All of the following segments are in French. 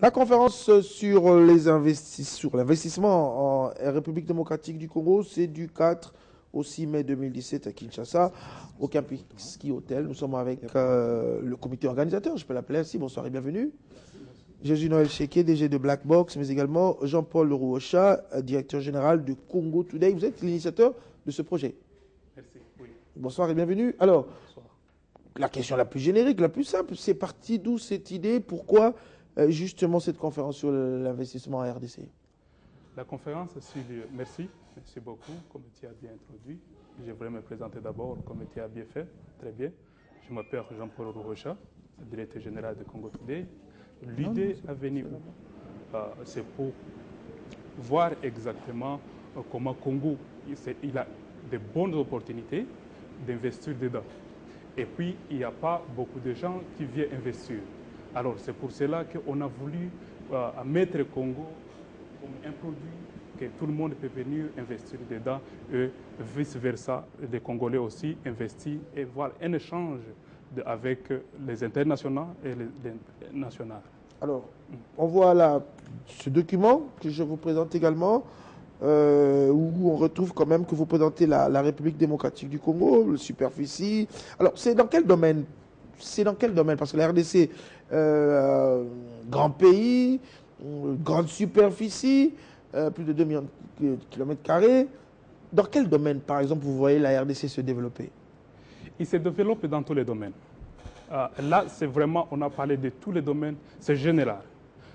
La conférence sur sur l'investissement en République démocratique du Congo, c'est du 4 au 6 mai 2017 à Kinshasa, au Camping Ski Hotel. Nous sommes avec le comité organisateur, je peux l'appeler ainsi. Bonsoir et bienvenue. Jésus-Noël Cheke, DG de Black Box, mais également Jean-Paul Rouocha, directeur général de Congo Today. Vous êtes l'initiateur de ce projet. Merci. Oui. Bonsoir et bienvenue. Alors, Bonsoir. la question la plus générique, la plus simple, c'est parti d'où cette idée? Pourquoi justement cette conférence sur l'investissement en RDC? La conférence, merci beaucoup, comme tu as bien introduit. Je voudrais me présenter d'abord, comme tu as bien fait, très bien. Je m'appelle Jean-Paul Rouocha, directeur général de Congo Today. L'idée à venir, c'est pour voir exactement comment Congo il a de bonnes opportunités d'investir dedans. Et puis, il n'y a pas beaucoup de gens qui viennent investir. Alors, c'est pour cela qu'on a voulu mettre le Congo comme un produit que tout le monde peut venir investir dedans et vice-versa, les Congolais aussi investissent et voir un échange avec les internationaux et les nationaux. Alors, on voit là ce document que je vous présente également, où on retrouve quand même que vous présentez la République démocratique du Congo, la superficie. Alors, c'est dans quel domaine? C'est dans quel domaine? Parce que la RDC, grand pays, grande superficie, plus de 2 millions de kilomètres carrés. Dans quel domaine, par exemple, vous voyez la RDC se développer? Il se développe dans tous les domaines. Là, c'est vraiment, on a parlé de tous les domaines, c'est général.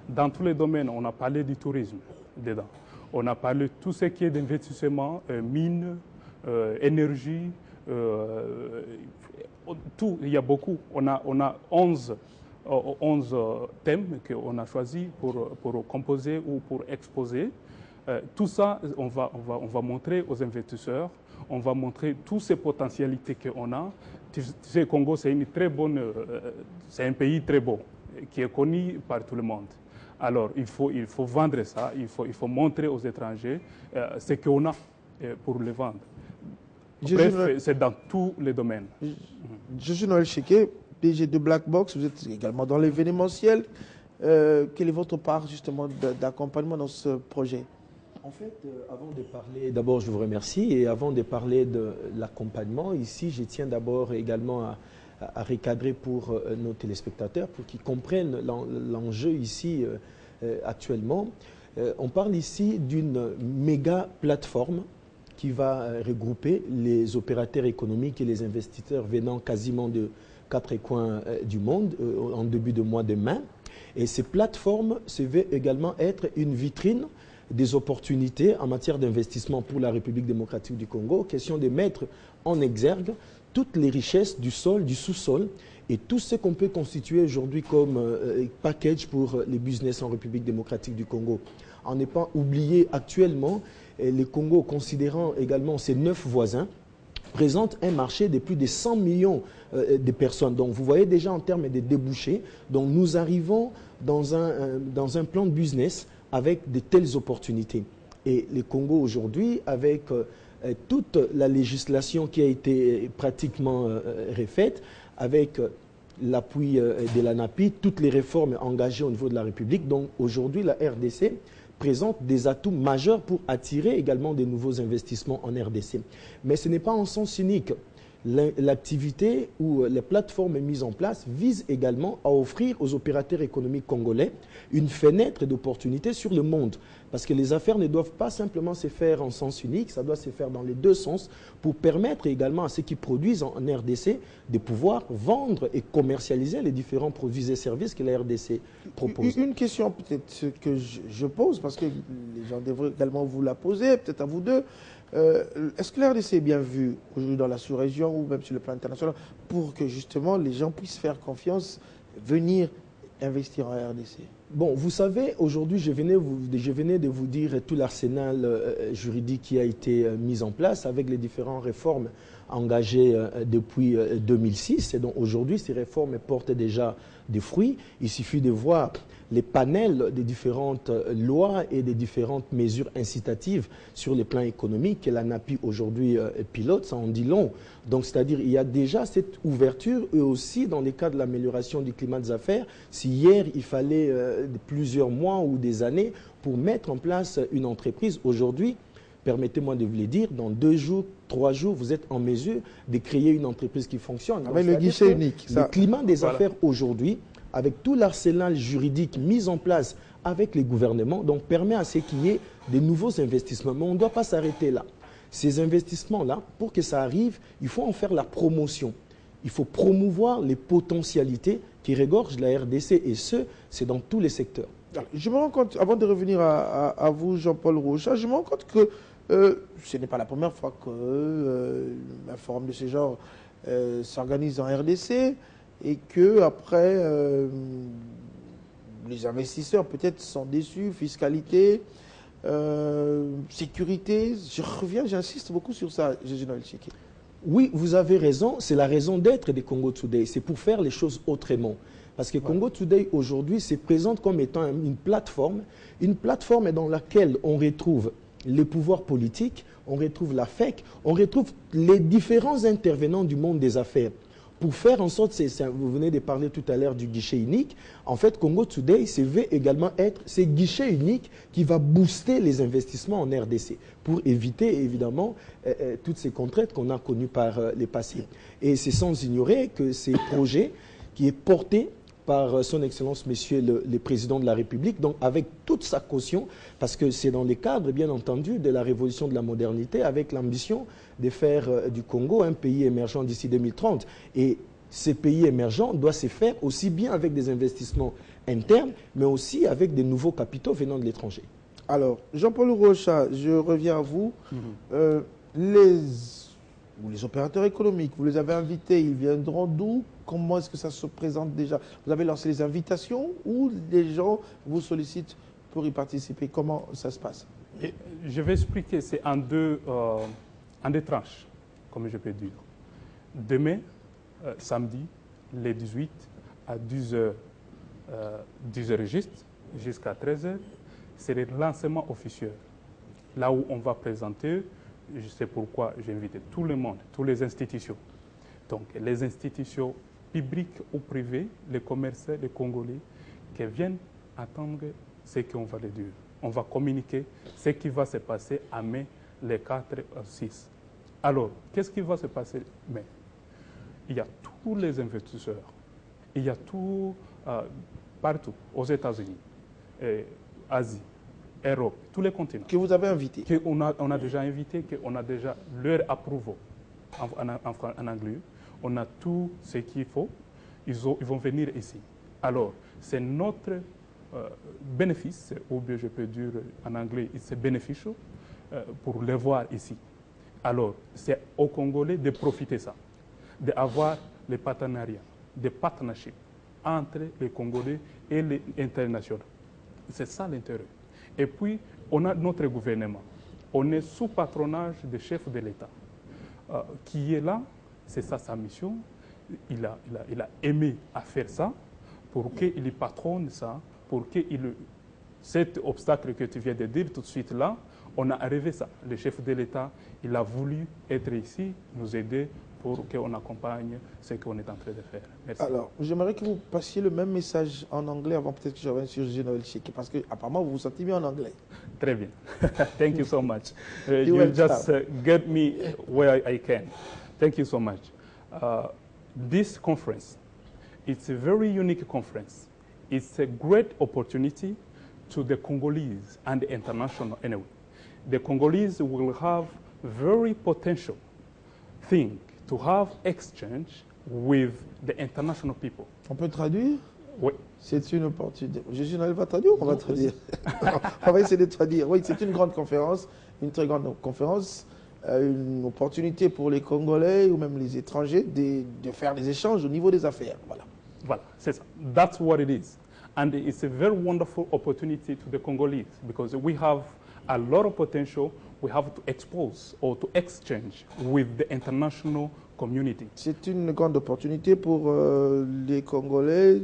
Dans tous les domaines, on a parlé du tourisme dedans. On a parlé de tout ce qui est d'investissement, mines, énergie, tout, il y a beaucoup. On a 11 thèmes qu'on a choisis pour composer ou pour exposer. Tout ça, on va montrer aux investisseurs, on va montrer toutes ces potentialités qu'on a. Tu sais, le Congo, c'est une très bonne, c'est un pays très beau, qui est connu par tout le monde. Alors, il faut vendre ça, il faut montrer aux étrangers ce qu'on a pour le vendre. Bref, c'est dans tous les domaines. Jésus-Noël Cheke, DG de Black Box, vous êtes également dans l'événementiel. Quelle est votre part justement d'accompagnement dans ce projet? En fait, avant de parler, d'abord je vous remercie, et avant de parler de l'accompagnement, ici je tiens d'abord également à recadrer pour nos téléspectateurs, pour qu'ils comprennent l'enjeu ici actuellement. On parle ici d'une méga plateforme qui va regrouper les opérateurs économiques et les investisseurs venant quasiment de 4 coins du monde en début de mois de mai. Et ces plateformes se veulent également être une vitrine des opportunités en matière d'investissement pour la République démocratique du Congo. Question de mettre en exergue toutes les richesses du sol, du sous-sol et tout ce qu'on peut constituer aujourd'hui comme package pour les business en République démocratique du Congo. En ne pas oublier actuellement, le Congo, considérant également ses 9 voisins, présente un marché de plus de 100 millions de personnes. Donc vous voyez déjà en termes de débouchés, donc nous arrivons dans un plan de business avec de telles opportunités. Et le Congo aujourd'hui, avec toute la législation qui a été pratiquement refaite, avec l'appui de l'ANAPI, toutes les réformes engagées au niveau de la République, donc aujourd'hui la RDC présente des atouts majeurs pour attirer également des nouveaux investissements en RDC. Mais ce n'est pas en sens unique. L'activité ou les plateformes mises en place visent également à offrir aux opérateurs économiques congolais une fenêtre d'opportunité sur le monde. Parce que les affaires ne doivent pas simplement se faire en sens unique, ça doit se faire dans les deux sens pour permettre également à ceux qui produisent en RDC de pouvoir vendre et commercialiser les différents produits et services que la RDC propose. Une question peut-être que je pose, parce que les gens devraient également vous la poser, peut-être à vous deux. Est-ce que la RDC est bien vue aujourd'hui dans la sous-région ou même sur le plan international pour que justement les gens puissent faire confiance, venir investir en RDC? Bon, vous savez, aujourd'hui, je venais de vous dire tout l'arsenal juridique qui a été mis en place avec les différentes réformes engagées depuis 2006. Et donc aujourd'hui, ces réformes portent déjà des fruits. Il suffit de voir les panels des différentes lois et des différentes mesures incitatives sur les plans économiques que l'ANAPI aujourd'hui pilote, ça en dit long. Donc, c'est-à-dire il y a déjà cette ouverture et aussi dans les cas de l'amélioration du climat des affaires, si hier il fallait plusieurs mois ou des années pour mettre en place une entreprise, aujourd'hui, permettez-moi de vous le dire, dans 2 jours, 3 jours, vous êtes en mesure de créer une entreprise qui fonctionne. Avec le guichet unique. Le climat des affaires aujourd'hui, avec tout l'arsenal juridique mis en place avec les gouvernements, donc permet à ce qu'il y ait de nouveaux investissements. Mais on ne doit pas s'arrêter là. Ces investissements-là, pour que ça arrive, il faut en faire la promotion. Il faut promouvoir les potentialités qui regorgent la RDC et c'est dans tous les secteurs. Je me rends compte, avant de revenir à vous, Jean-Paul Rocha, je me rends compte que ce n'est pas la première fois qu'un forum de ce genre s'organise en RDC et que après les investisseurs peut-être sont déçus, fiscalité, sécurité. Je reviens, j'insiste beaucoup sur ça, Jésus-Noël Tchéké. Oui, vous avez raison, c'est la raison d'être des Congo Today, c'est pour faire les choses autrement. Parce que Congo Today aujourd'hui se présente comme étant une plateforme dans laquelle on retrouve les pouvoirs politiques, on retrouve la FEC, on retrouve les différents intervenants du monde des affaires. Pour faire en sorte, vous venez de parler tout à l'heure du guichet unique, en fait Congo Today se veut également être ce guichet unique qui va booster les investissements en RDC pour éviter évidemment toutes ces contraintes qu'on a connues par les passés. Et c'est sans ignorer que ces projets qui est porté par son Excellence, Monsieur le Président de la République, donc avec toute sa caution, parce que c'est dans les cadres, bien entendu, de la révolution de la modernité, avec l'ambition de faire du Congo un pays émergent d'ici 2030. Et ces pays émergents doivent se faire aussi bien avec des investissements internes, mais aussi avec des nouveaux capitaux venant de l'étranger. Alors, Jean-Paul Rocha, je reviens à vous. Les opérateurs économiques, vous les avez invités, ils viendront d'où? Comment est-ce que ça se présente déjà? Vous avez lancé les invitations ou les gens vous sollicitent pour y participer? Comment ça se passe? Et je vais expliquer, c'est en deux tranches, comme je peux dire. Demain, samedi, le 18, à 10h, 10h juste, jusqu'à 13h, c'est le lancement officiel. Là où on va présenter, je sais pourquoi j'ai invité tout le monde, toutes les institutions. Donc, les institutions publiques ou privées, les commerçants, les Congolais, qui viennent attendre ce qu'on va leur dire. On va communiquer ce qui va se passer à mai, les 4 et 6. Alors, qu'est-ce qui va se passer mai? Il y a tous les investisseurs, il y a tout, partout, aux États-Unis, Asie, Europe, tous les continents. Que vous avez invité. On a déjà invité, qu'on a déjà leur approuvé en anglais. On a tout ce qu'il faut. Ils vont venir ici. Alors, c'est notre bénéfice, ou bien je peux dire en anglais, c'est beneficial pour les voir ici. Alors, c'est aux Congolais de profiter de ça, d'avoir les partenariats, des partnerships entre les Congolais et les internationaux. C'est ça l'intérêt. Et puis, on a notre gouvernement. On est sous patronage du chef de l'État qui est là. C'est ça sa mission. Il a aimé à faire ça pour qu'il patronne ça, pour qu'il... Cet obstacle que tu viens de dire tout de suite là, on a arrivé ça. Le chef de l'État, il a voulu être ici, nous aider pour qu'on accompagne ce qu'on est en train de faire. Merci. Alors, j'aimerais que vous passiez le même message en anglais avant peut-être que je revienne sur Jésus-Noël Tchéké, parce que apparemment vous vous sentez mieux en anglais. Très bien. Thank you so much. You just get me where I can. Thank you so much. This conference, it's a very unique conference. It's a great opportunity to the Congolese and the international anyway. The Congolese will have very potential thing to have exchange with the international people. On peut traduire? Oui. C'est une opportunité. Jésus-Noël va traduire ou on va traduire? On va essayer de traduire. Oui, c'est une grande conférence, une très grande conférence, une opportunité pour les Congolais ou même les étrangers de faire des échanges au niveau des affaires. Voilà. Voilà, c'est ça. That's what it is. And it's a very wonderful opportunity to the Congolese because we have a lot of potential. We have to expose or to exchange with the international community. C'est une grande opportunité pour les Congolais,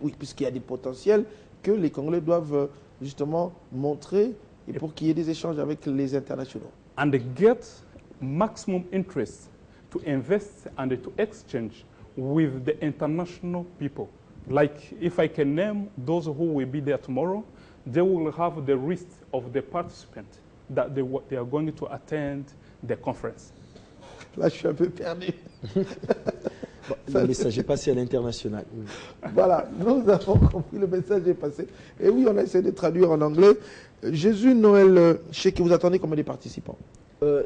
oui, puisqu'il y a des potentiels que les Congolais doivent justement montrer et pour qu'il y ait des échanges avec les internationaux. And they get maximum interest to invest and to exchange with the international people. Like if I can name those who will be there tomorrow, they will have the list of the participants that they are going to attend the conference. Là, je suis un peu perdu. Bon, le message est passé à l'international. Oui. Voilà, nous avons compris, le message est passé. Et oui, on a essayé de traduire en anglais. Jésus, Noël, je sais que vous attendez combien de participants?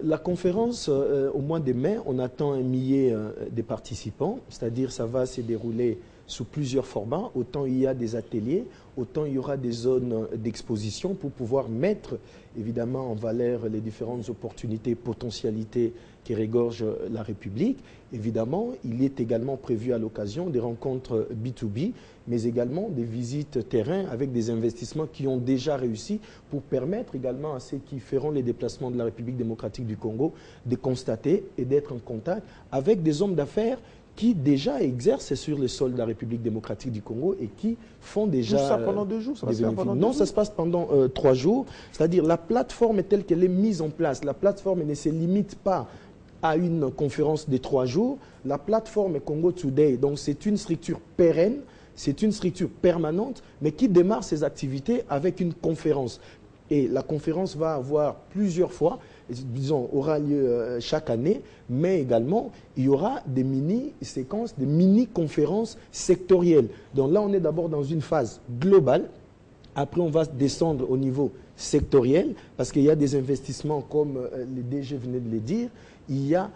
La conférence, au mois de mai, on attend 1 millier de participants, c'est-à-dire ça va se dérouler sous plusieurs formats. Autant il y a des ateliers, autant il y aura des zones d'exposition pour pouvoir mettre évidemment en valeur les différentes opportunités, potentialités qui régorgent la République. Évidemment, il est également prévu à l'occasion des rencontres B2B, mais également des visites terrain avec des investissements qui ont déjà réussi pour permettre également à ceux qui feront les déplacements de la République démocratique du Congo de constater et d'être en contact avec des hommes d'affaires qui déjà exercent sur le sol de la République démocratique du Congo et qui font déjà... Tout ça pendant 2 jours, ça va se faire pendant 2 Non, jours. ça se passe pendant 3 jours. C'est-à-dire la plateforme telle qu'elle est mise en place, la plateforme ne se limite pas à une conférence de 3 jours. La plateforme Congo Today, donc c'est une structure pérenne, c'est une structure permanente, mais qui démarre ses activités avec une conférence. Et la conférence va avoir plusieurs fois, disons, aura lieu chaque année, mais également, il y aura des mini-séquences, des mini-conférences sectorielles. Donc là, on est d'abord dans une phase globale. Après, on va descendre au niveau sectoriel, parce qu'il y a des investissements, comme les DG venaient de le dire. Il y a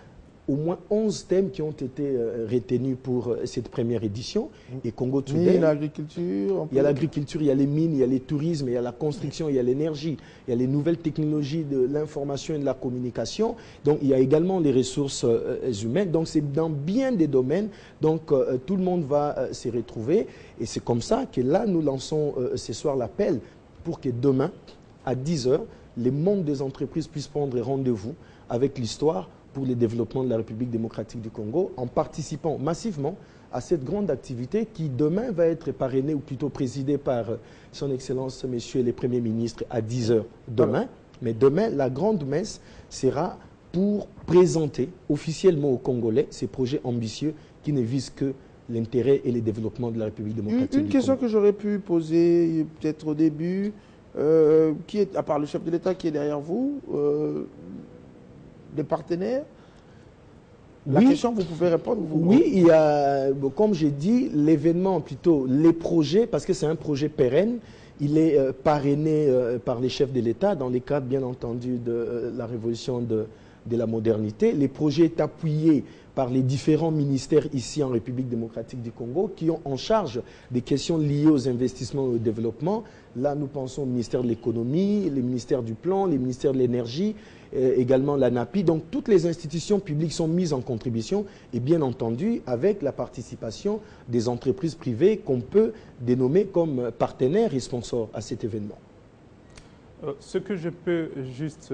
au moins 11 thèmes qui ont été retenus pour cette première édition. Et Congo Today, l'agriculture. il y a l'agriculture, il y a les mines, il y a le tourisme, il y a la construction, il y a l'énergie, il y a les nouvelles technologies de l'information et de la communication. Donc, il y a également les ressources humaines. Donc, c'est dans bien des domaines. Donc, tout le monde va se retrouver. Et c'est comme ça que là, nous lançons ce soir l'appel pour que demain, à 10 h, les membres des entreprises puissent prendre rendez-vous avec l'histoire pour le développement de la République démocratique du Congo, en participant massivement à cette grande activité qui demain va être parrainée ou plutôt présidée par son Excellence, Messieurs les Premiers ministres à 10 h demain. Mais demain, la grande messe sera pour présenter officiellement aux Congolais ces projets ambitieux qui ne visent que l'intérêt et le développement de la République démocratique du Congo. Une question que j'aurais pu poser peut-être au début, qui est, à part le chef de l'État qui est derrière vous, des partenaires? La question, vous pouvez répondre. Oui, il y a, comme j'ai dit, l'événement, plutôt les projets, parce que c'est un projet pérenne, il est parrainé par les chefs de l'État dans le cadre, bien entendu, de la révolution de la modernité. Les projets sont appuyés par les différents ministères ici en République démocratique du Congo qui ont en charge des questions liées aux investissements et au développement. Là, nous pensons au ministère de l'économie, le ministère du plan, les ministères de l'énergie, également la NAPI. Donc, toutes les institutions publiques sont mises en contribution et bien entendu avec la participation des entreprises privées qu'on peut dénommer comme partenaires et sponsors à cet événement. Ce que je peux juste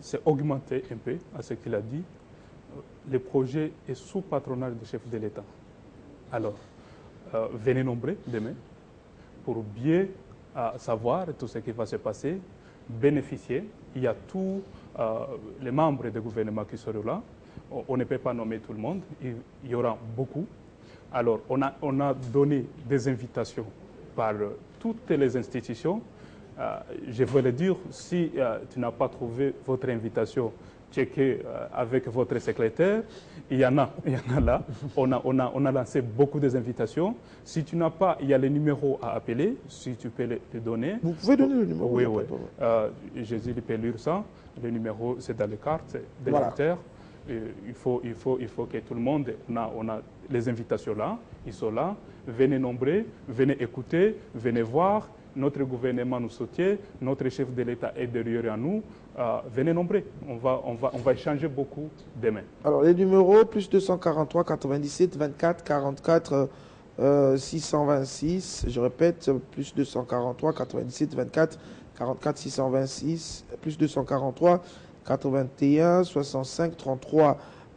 c'est augmenter un peu à ce qu'il a dit. Le projet est sous patronage du chef de l'État. Alors, venez nombreux demain pour bien savoir tout ce qui va se passer, bénéficier. Il y a tous les membres du gouvernement qui seront là. On ne peut pas nommer tout le monde. Il y aura beaucoup. Alors, on a donné des invitations par toutes les institutions. Je veux le dire, si tu n'as pas trouvé votre invitation, checkez avec votre secrétaire. Il y en a là. On a lancé beaucoup d'invitations. Si tu n'as pas, il y a les numéros à appeler, si tu peux les donner. Vous pouvez donner le numéro? Oui, oui. Jésus peut lire ça. Le numéro, c'est dans les cartes des lecteurs. Il faut que tout le monde, on a les invitations là, ils sont là. Venez nombreux, venez écouter, venez voir. Notre gouvernement nous soutient, notre chef de l'État est derrière nous. Venez nombreux, on va échanger beaucoup demain. Alors les numéros, plus 243 97 24 44 626, je répète, plus 243 97 24 44 626, plus 243 81 65 33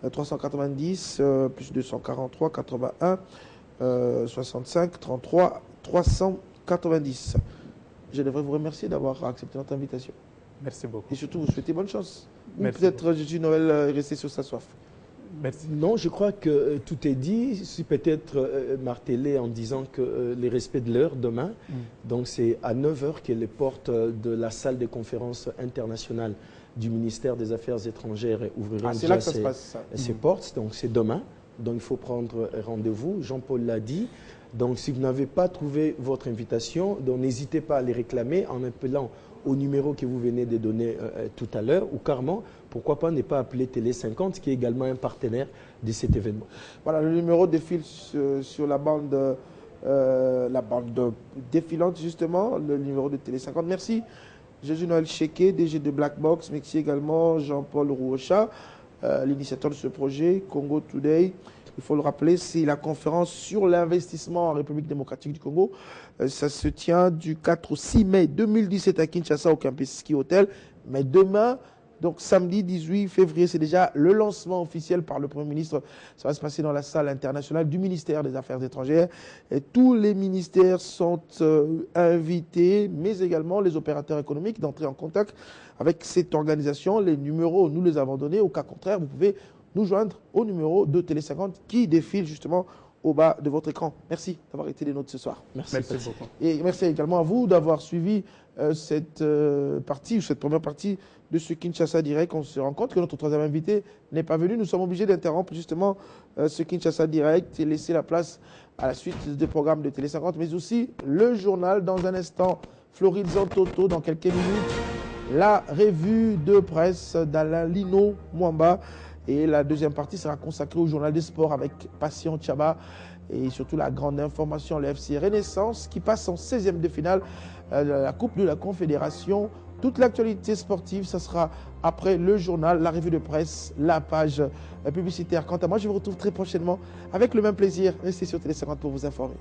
390, plus 243 81 65 33 390. Je devrais vous remercier d'avoir accepté notre invitation. Merci beaucoup. Et surtout, vous souhaitez bonne chance. Ou Merci peut-être Jésus Noël resté sur sa soif. Merci. Non, je crois que tout est dit. C'est peut-être martelé en disant que les respects de l'heure demain, donc c'est à 9 h que les portes de la salle de conférence internationale du ministère des Affaires étrangères ouvriront c'est là que ça se passe, ça. ses portes. Donc c'est demain. Donc il faut prendre rendez-vous. Jean-Paul l'a dit. Donc si vous n'avez pas trouvé votre invitation, donc n'hésitez pas à les réclamer en appelant au numéro que vous venez de donner tout à l'heure, ou carrément, pourquoi pas ne pas appeler Télé 50, qui est également un partenaire de cet événement. Voilà, le numéro défile sur la bande défilante, justement, le numéro de Télé 50. Merci Jésus Noël Cheké, DG de Black Box. Merci également Jean-Paul Rouocha, l'initiateur de ce projet, Congo Today. Il faut le rappeler, c'est la conférence sur l'investissement en République démocratique du Congo. Ça se tient du 4 au 6 mai 2017 à Kinshasa au Campus Ski Hotel. Mais demain, donc samedi 18 février, c'est déjà le lancement officiel par le Premier ministre. Ça va se passer dans la salle internationale du ministère des Affaires étrangères. Et tous les ministères sont invités, mais également les opérateurs économiques, d'entrer en contact avec cette organisation. Les numéros, nous les avons donnés. Au cas contraire, vous pouvez nous joindre au numéro de Télé 50 qui défile justement au bas de votre écran. Merci d'avoir été des nôtres ce soir. Merci beaucoup. Et merci également à vous d'avoir suivi cette partie, ou cette première partie de ce Kinshasa Direct. On se rend compte que notre troisième invité n'est pas venu. Nous sommes obligés d'interrompre justement ce Kinshasa Direct et laisser la place à la suite des programmes de Télé 50, mais aussi le journal dans un instant. Floride Zantoto dans quelques minutes. La revue de presse d'Alain Lino Mwamba. Et la deuxième partie sera consacrée au journal des sports avec Patient Tchaba et surtout la grande information, le FC Renaissance qui passe en 16e de finale de la Coupe de la Confédération. Toute l'actualité sportive, ça sera après le journal, la revue de presse, la page publicitaire. Quant à moi, je vous retrouve très prochainement avec le même plaisir. Restez sur Télé 50 pour vous informer.